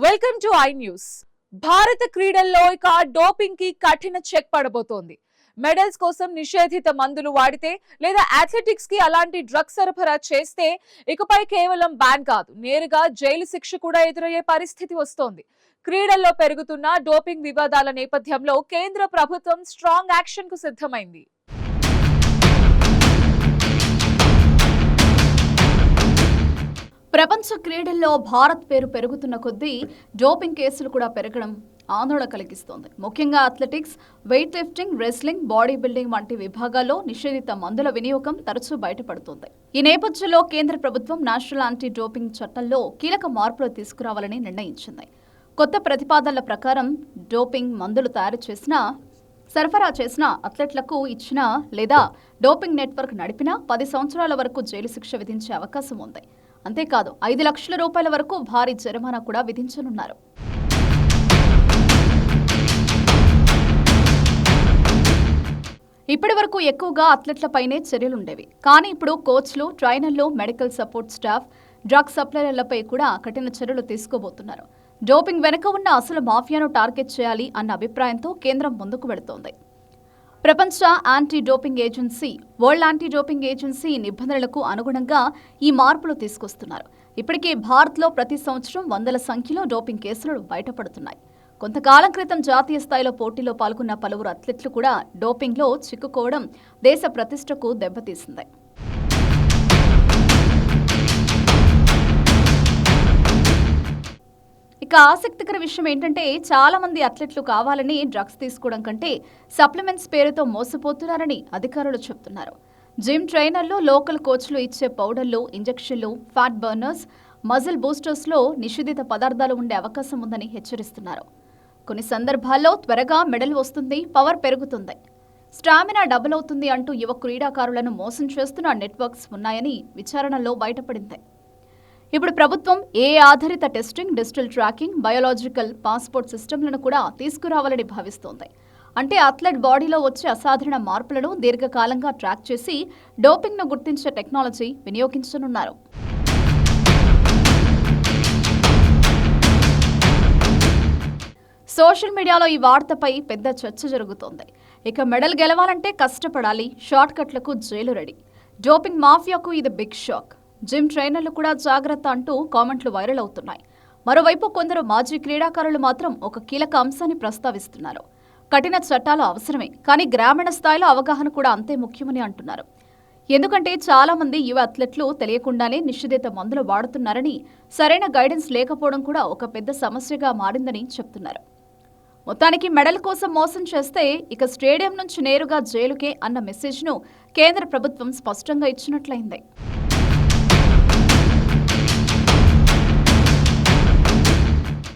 Welcome to I news. భారత క్రీడల్లో ఇక డోపింగ్ కి కఠిన చెక్ పడబోతోంది. మెడల్స్ కోసం నిషేధిత మందులు వాడితే లేదా అథ్లెటిక్స్ కి అలాంటి డ్రగ్స్ సరఫరా చేస్తే ఇకపై కేవలం బ్యాన్ కాదు, నేరుగా జైలు శిక్ష కూడా ఎదురయ్యే పరిస్థితి వస్తోంది. క్రీడల్లో పెరుగుతున్న డోపింగ్ వివాదాల నేపథ్యంలో కేంద్ర ప్రభుత్వం స్ట్రాంగ్ యాక్షన్ కు సిద్ధమైంది. ప్రపంచ క్రీడల్లో భారత్ పేరు పెరుగుతున్న కొద్దీ డోపింగ్ కేసులు కూడా పెరగడం ఆందోళన కలిగిస్తోంది. ముఖ్యంగా athletics, weight lifting, wrestling, body building వంటి విభాగాల్లో నిషేధిత మందుల వినియోగం తరచూ బయటపడుతోంది. ఈ నేపథ్యంలో కేంద్ర ప్రభుత్వం నేషనల్ యాంటీ డోపింగ్ చట్టంలో కీలక మార్పులు తీసుకురావాలని నిర్ణయించింది. కొత్త ప్రతిపాదనల ప్రకారం డోపింగ్ మందులు తయారు చేసిన, సరఫరా చేసిన అథ్లెట్లకు ఇచ్చిన లేదా డోపింగ్ నెట్వర్క్ నడిపినా 10 సంవత్సరాల వరకు జైలు శిక్ష విధించే అవకాశం ఉంది. అంతేకాదు 5 లక్షల రూపాయల వరకు భారీ జరిమానా కూడా విధించనున్నారు. ఇప్పటి వరకు ఎక్కువగా అథ్లెట్లపైనే చర్యలుండేవి. కానీ ఇప్పుడు కోచ్లు, ట్రైనర్లు, మెడికల్ సపోర్ట్ స్టాఫ్, డ్రగ్ సప్లయర్లపై కూడా కఠిన చర్యలు తీసుకోబోతున్నారు. డోపింగ్ వెనుక ఉన్న అసలు మాఫియాను టార్గెట్ చేయాలి అన్న అభిప్రాయంతో కేంద్రం ముందుకు వెళుతోంది. ప్రపంచ anti doping agency, world anti doping agency నిబంధనలకు అనుగుణంగా ఈ మార్పులు తీసుకొస్తున్నారు. ఇప్పటికే భారత్లో ప్రతి సంవత్సరం వందల సంఖ్యలో డోపింగ్ కేసులు బయటపడుతున్నాయి. కొంతకాలం క్రితం జాతీయ స్థాయిలో పోటీలో పాల్గొన్న పలువురు అథ్లెట్లు కూడా డోపింగ్లో చిక్కుకోవడం దేశ ప్రతిష్టకు దెబ్బతీసింది. ఇక ఆసక్తికర విషయం ఏంటంటే, చాలా మంది అథ్లెట్లు కావాలని డ్రగ్స్ తీసుకోవడం కంటే సప్లిమెంట్స్ పేరుతో మోసపోతున్నారని అధికారులు చెబుతున్నారు. జిమ్ ట్రైనర్లు, లోకల్ కోచ్లు ఇచ్చే పౌడర్లు, ఇంజెక్షన్లు, ఫ్యాట్ బర్నర్స్, మజిల్ బూస్టర్స్లో నిషేధిత పదార్థాలు ఉండే అవకాశం ఉందని హెచ్చరిస్తున్నారు. కొన్ని సందర్భాల్లో త్వరగా మెడల్ వస్తుంది, పవర్ పెరుగుతుంది, స్టామినా డబుల్ అవుతుంది అంటూ యువ క్రీడాకారులను మోసం చేస్తున్న నెట్వర్క్స్ ఉన్నాయని విచారణలో బయటపడింది. ఇప్పుడు ప్రభుత్వం ఆధారిత testing, digital tracking, biological passport సిస్టమ్లను కూడా తీసుకురావాలని భావిస్తోంది. అంటే అథ్లెట్ బాడీలో వచ్చే అసాధారణ మార్పులను దీర్ఘకాలంగా ట్రాక్ చేసి డోపింగ్ను గుర్తించే టెక్నాలజీ వినియోగించనున్నారు. సోషల్ మీడియాలో ఈ వార్తపై పెద్ద చర్చ జరుగుతోంది. ఇక మెడల్ గెలవాలంటే కష్టపడాలి, షార్ట్ కట్లకు జైలు రెడీ. డోపింగ్ మాఫియాకు ఇది బిగ్ షాక్. జిమ్ ట్రైనర్లు కూడా జాగ్రత్త అంటూ కామెంట్లు వైరల్ అవుతున్నాయి. మరోవైపు కొందరు మాజీ క్రీడాకారులు మాత్రం ఒక కీలక అంశాన్ని ప్రస్తావిస్తున్నారు. కఠిన చట్టాలు అవసరమే, కానీ గ్రామీణ స్థాయిలో అవగాహన కూడా అంతే ముఖ్యమని అంటున్నారు. ఎందుకంటే చాలా మంది యువ అథ్లెట్లు తెలియకుండానే నిషేధిత మందులు వాడుతున్నారని, సరైన గైడెన్స్ లేకపోవడం కూడా ఒక పెద్ద సమస్యగా మారిందని చెప్తున్నారు. మొత్తానికి మెడల్ కోసం మోసం చేస్తే ఇక స్టేడియం నుంచి నేరుగా జైలుకే అన్న మెసేజ్ను కేంద్ర ప్రభుత్వం స్పష్టంగా ఇచ్చినట్లయింది.